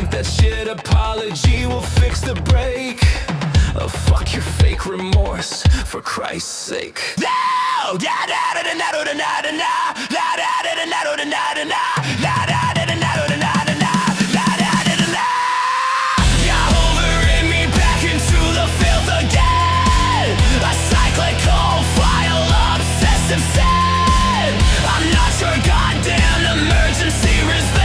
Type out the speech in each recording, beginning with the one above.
Fuck that shit, apology will fix the break. Oh, fuck your fake remorse, for Christ's sake. You're hovering me back into the filth again. A cyclical file, obsessive sin. I'm not your goddamn emergency resist.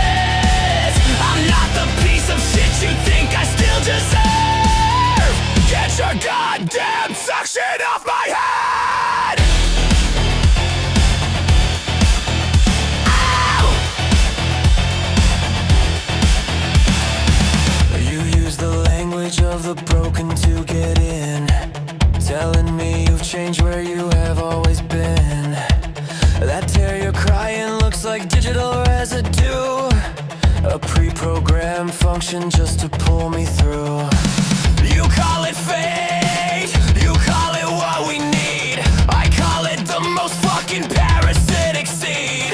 I'm not the piece of shit you think I still deserve. Get your goddamn suction off my head! Ow! You use the language of the broken to get in, telling me you've changed where you have always been. That tear you're crying looks like digital residue, a pre-programmed function just to pull me through. You call it fate, you call it what we need. I call it the most fucking parasitic seed.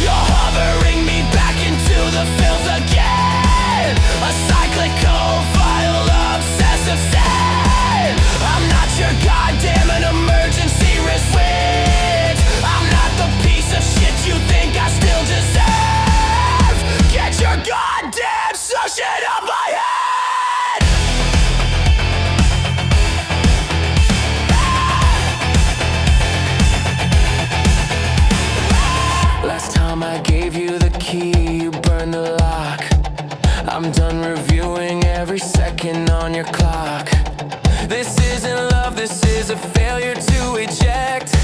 You're hovering me back into the filth again. A cyclical file, obsessive sin. I'm not your goddamn an emergency resist. I'm not the piece of shit you think I still deserve. Get your goddamn suction off my head! Last time I gave you the key, you burned the lock. I'm done reviewing every second on your clock. This isn't love, this is a failure to eject.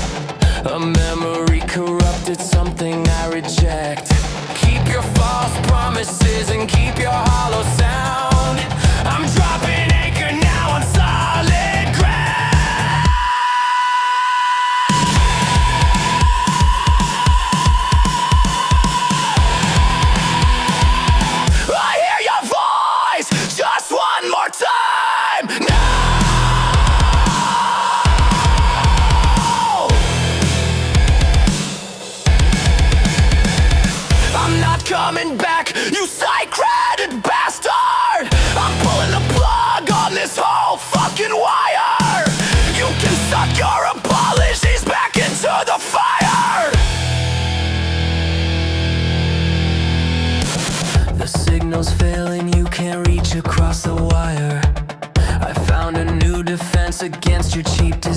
A memory corrupted, something I reject. Keep your false promises and keep your hollow sound. I'm dropping anchor now on solid ground. I hear your voice just one more time. No! I'm not coming back, you psych-credit bastard! I'm pulling the plug on this whole fucking wire! You can suck your apologies back into the fire! The signal's failing, you can't reach across the wire. I found a new defense against your cheap desire.